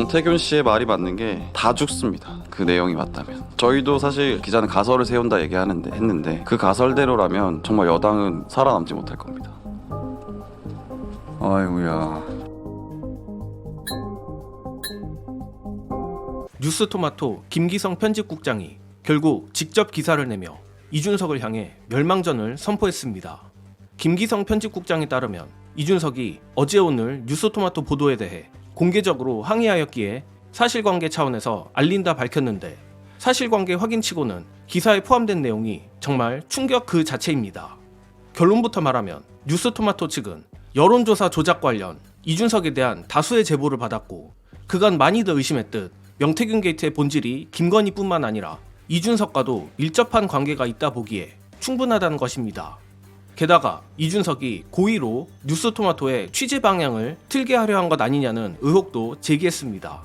명태균 씨의 말이 맞는 게 다 죽습니다. 그 내용이 맞다면. 저희도 사실 기자는 가설을 세운다 했는데 그 가설대로라면 정말 여당은 살아남지 못할 겁니다. 아이고야. 뉴스토마토 김기성 편집국장이 결국 직접 기사를 내며 이준석을 향해 멸망전을 선포했습니다. 김기성 편집국장에 따르면 이준석이 어제 오늘 뉴스토마토 보도에 대해 공개적으로 항의하였기에 사실관계 차원에서 알린다 밝혔는데 사실관계 확인치고는 기사에 포함된 내용이 정말 충격 그 자체입니다. 결론부터 말하면 뉴스토마토 측은 여론조사 조작 관련 이준석에 대한 다수의 제보를 받았고 그간 많이들 의심했듯 명태균 게이트의 본질이 김건희뿐만 아니라 이준석과도 밀접한 관계가 있다 보기에 충분하다는 것입니다. 게다가 이준석이 고의로 뉴스토마토의 취재 방향을 틀게 하려 한 것 아니냐는 의혹도 제기했습니다.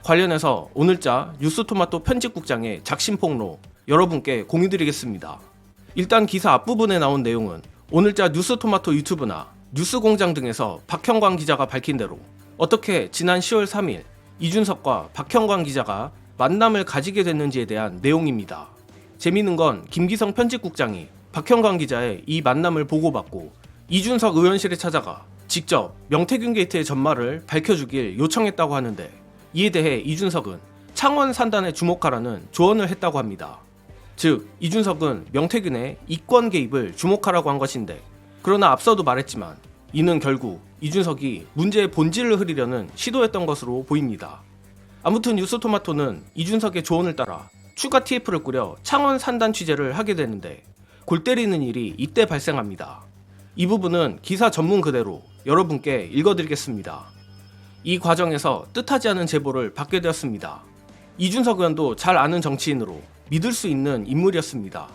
관련해서 오늘자 뉴스토마토 편집국장의 작심폭로 여러분께 공유드리겠습니다. 일단 기사 앞부분에 나온 내용은 오늘자 뉴스토마토 유튜브나 뉴스공장 등에서 박형광 기자가 밝힌 대로 어떻게 지난 10월 3일 이준석과 박형광 기자가 만남을 가지게 됐는지에 대한 내용입니다. 재미있는 건 김기성 편집국장이 박형광 기자의 이 만남을 보고받고 이준석 의원실에 찾아가 직접 명태균 게이트의 전말을 밝혀주길 요청했다고 하는데 이에 대해 이준석은 창원 산단에 주목하라는 조언을 했다고 합니다. 즉 이준석은 명태균의 이권 개입을 주목하라고 한 것인데 그러나 앞서도 말했지만 이는 결국 이준석이 문제의 본질을 흐리려는 시도였던 것으로 보입니다. 아무튼 뉴스토마토는 이준석의 조언을 따라 추가 TF를 꾸려 창원 산단 취재를 하게 되는데 골 때리는 일이 이때 발생합니다. 이 부분은 기사 전문 그대로 여러분께 읽어드리겠습니다. 이 과정에서 뜻하지 않은 제보를 받게 되었습니다. 이준석 의원도 잘 아는 정치인으로 믿을 수 있는 인물이었습니다.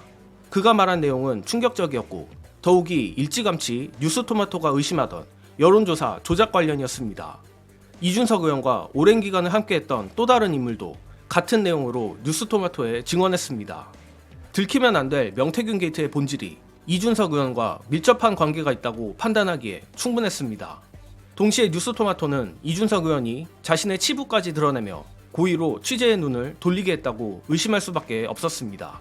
그가 말한 내용은 충격적이었고 더욱이 일찌감치 뉴스토마토가 의심하던 여론조사 조작 관련이었습니다. 이준석 의원과 오랜 기간을 함께했던 또 다른 인물도 같은 내용으로 뉴스토마토에 증언했습니다. 들키면 안 될 명태균 게이트의 본질이 이준석 의원과 밀접한 관계가 있다고 판단하기에 충분했습니다. 동시에 뉴스토마토는 이준석 의원이 자신의 치부까지 드러내며 고의로 취재의 눈을 돌리게 했다고 의심할 수밖에 없었습니다.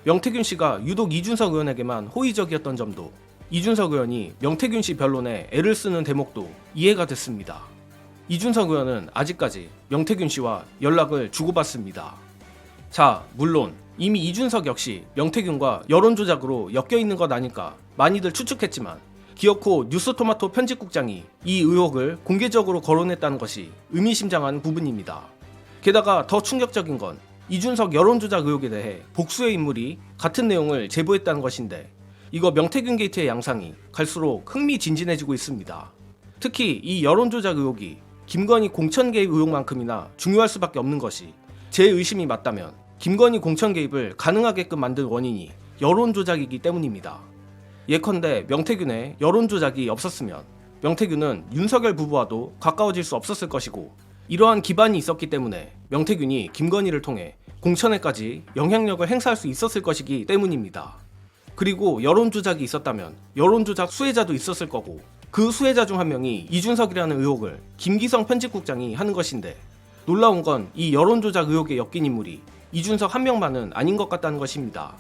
명태균 씨가 유독 이준석 의원에게만 호의적이었던 점도 이준석 의원이 명태균 씨 변론에 애를 쓰는 대목도 이해가 됐습니다. 이준석 의원은 아직까지 명태균 씨와 연락을 주고받습니다. 자, 물론 이미 이준석 역시 명태균과 여론조작으로 엮여있는 것 아닐까 많이들 추측했지만 기어코 뉴스토마토 편집국장이 이 의혹을 공개적으로 거론했다는 것이 의미심장한 부분입니다. 게다가 더 충격적인 건 이준석 여론조작 의혹에 대해 복수의 인물이 같은 내용을 제보했다는 것인데 이거 명태균 게이트의 양상이 갈수록 흥미진진해지고 있습니다. 특히 이 여론조작 의혹이 김건희 공천 개입 의혹만큼이나 중요할 수밖에 없는 것이 제 의심이 맞다면 김건희 공천 개입을 가능하게끔 만든 원인이 여론조작이기 때문입니다. 예컨대 명태균의 여론조작이 없었으면 명태균은 윤석열 부부와도 가까워질 수 없었을 것이고 이러한 기반이 있었기 때문에 명태균이 김건희를 통해 공천에까지 영향력을 행사할 수 있었을 것이기 때문입니다. 그리고 여론조작이 있었다면 여론조작 수혜자도 있었을 거고 그 수혜자 중 한 명이 이준석이라는 의혹을 김기성 편집국장이 하는 것인데 놀라운 건 이 여론조작 의혹에 엮인 인물이 이준석 한 명만은 아닌 것 같다는 것입니다.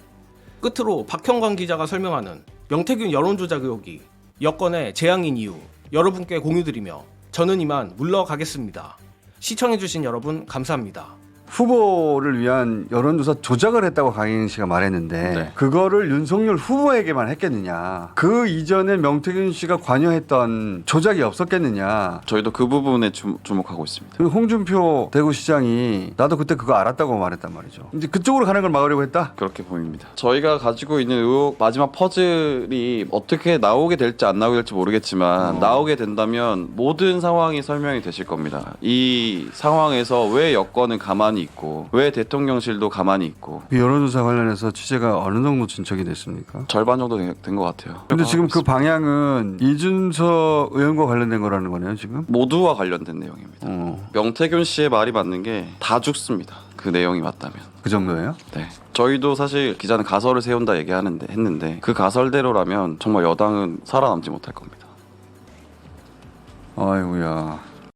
끝으로 박형광 기자가 설명하는 명태균 여론조작 의혹이 여건의 재앙인 이유 여러분께 공유드리며 저는 이만 물러가겠습니다. 시청해주신 여러분 감사합니다. 후보를 위한 여론조사 조작을 했다고 강행인 씨가 말했는데 네. 그거를 윤석열 후보에게만 했겠느냐. 그 이전에 명태균 씨가 관여했던 조작이 없었겠느냐. 저희도 그 부분에 주목하고 있습니다. 그리고 홍준표 대구시장이 나도 그때 그거 알았다고 말했단 말이죠. 이제 그쪽으로 가는 걸 막으려고 했다? 그렇게 보입니다. 저희가 가지고 있는 의혹 마지막 퍼즐이 어떻게 나오게 될지 안 나오게 될지 모르겠지만 나오게 된다면 모든 상황이 설명이 되실 겁니다. 이 상황에서 왜 여권은 가만히 있고 왜 대통령실도 가만히 있고 그 여론조사 관련해서 취재가 어느 정도 진척이 됐습니까? 절반 정도 된 것 같아요. 근데 지금 그 방향은 이준석 의원과 관련된 거라는 거네요, 지금? 모두와 관련된 내용입니다. 명태균 씨의 말이 맞는 게 다 죽습니다. 그 내용이 맞다면. 그 정도예요? 네. 저희도 사실 기자는 가설을 세운다 했는데 그 가설대로라면 정말 여당은 살아남지 못할 겁니다. 아이고야.